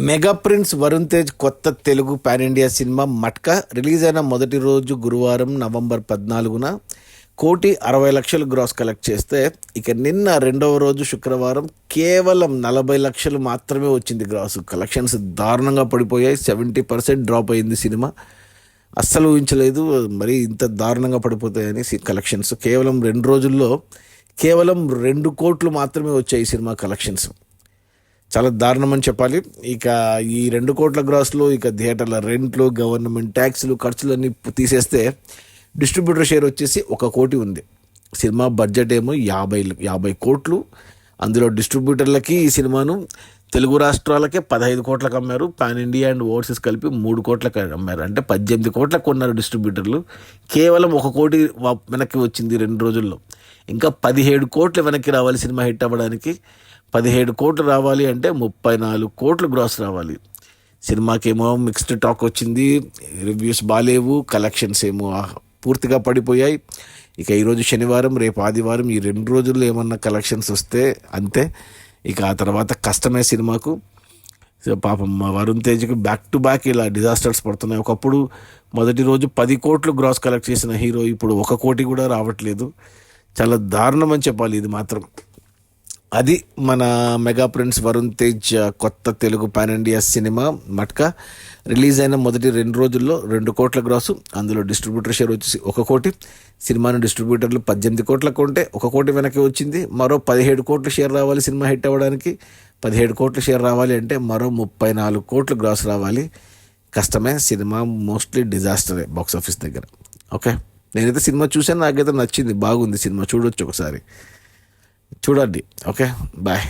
Mega prince Varun Tej కొత్త Telugu pan India cinema matka release అయిన మొదటి రోజు గురువారం నవంబర్ 14న 1,60,00,000 గ్రాస్ కలెక్ట్ చేస్తే ఇక నిన్న రెండవ రోజు శుక్రవారం కేవలం 40 లక్షలు మాత్రమే వచ్చింది గ్రాస్. కలెక్షన్స్ దారుణంగా పడిపోయాయి. 70% డ్రాప్ అయింది సినిమా. అస్సలు ఊహించలేదు మరి ఇంత దారుణంగా పడిపోతాయని కలెక్షన్స్. కేవలం 2 రోజుల్లో కేవలం 2 కోట్లు మాత్రమే వచ్చాయి ఈ సినిమా కలెక్షన్స్. చాలా దారుణం అని చెప్పాలి. ఇక ఈ 2 కోట్ల గ్రాస్లో ఇక థియేటర్ల రెంట్లు, గవర్నమెంట్ ట్యాక్స్లు, ఖర్చులన్నీ తీసేస్తే డిస్ట్రిబ్యూటర్ షేర్ వచ్చేసి 1 కోటి ఉంది. సినిమా బడ్జెట్ ఏమో 50 కోట్లు. అందులో డిస్ట్రిబ్యూటర్లకి ఈ సినిమాను తెలుగు రాష్ట్రాలకే 15 కోట్లకు అమ్మారు. పాన్ ఇండియా అండ్ ఓవర్సీస్ కలిపి 3 కోట్లకు అమ్మారు. అంటే 18 కోట్లకు కొన్నారు డిస్ట్రిబ్యూటర్లు. కేవలం 1 కోటి వెనక్కి వచ్చింది 2 రోజుల్లో. ఇంకా 17 కోట్లు వెనక్కి రావాలి సినిమా హిట్ అవ్వడానికి. 17 కోట్లు రావాలి అంటే 34 కోట్లు గ్రాస్ రావాలి. సినిమాకేమో మిక్స్డ్ టాక్ వచ్చింది, రివ్యూస్ బాగాలేవు, కలెక్షన్స్ ఏమో పూర్తిగా పడిపోయాయి. ఇక ఈరోజు శనివారం, రేపు ఆదివారం, ఈ 2 రోజుల్లో ఏమన్నా కలెక్షన్స్ వస్తే అంతే. ఇక ఆ తర్వాత కష్టమే సినిమాకు. పాపం మా వరుణ్ తేజ్కి బ్యాక్ టు బ్యాక్ ఇలా డిజాస్టర్స్ పడుతున్నాయి. ఒకప్పుడు మొదటి రోజు 10 కోట్లు గ్రాస్ కలెక్ట్ చేసిన హీరో ఇప్పుడు 1 కోటి కూడా రావట్లేదు. చాలా దారుణం అని చెప్పాలి ఇది మాత్రం. అది మన మెగా ప్రిన్స్ వరుణ్ తేజ్ కొత్త Telugu pan India cinema matka release అయిన మొదటి 2 రోజుల్లో 2 కోట్ల గ్రాసు. అందులో డిస్ట్రిబ్యూటర్ షేర్ వచ్చేసి 1 కోటి. సినిమాను డిస్ట్రిబ్యూటర్లు 18 కోట్లకు కొంటే 1 కోటి వెనక్కి వచ్చింది. మరో 17 కోట్ల షేర్ రావాలి సినిమా హిట్ అవ్వడానికి. 17 కోట్ల షేర్ రావాలి అంటే మరో 34 కోట్లు గ్రాస్ రావాలి. కష్టమే. సినిమా మోస్ట్లీ డిజాస్టరే బాక్స్ ఆఫీస్ దగ్గర. ఓకే, నేనైతే సినిమా చూసాను, నాకైతే నచ్చింది, బాగుంది సినిమా. చూడొచ్చు ఒకసారి, చూడండి. Okay, bye.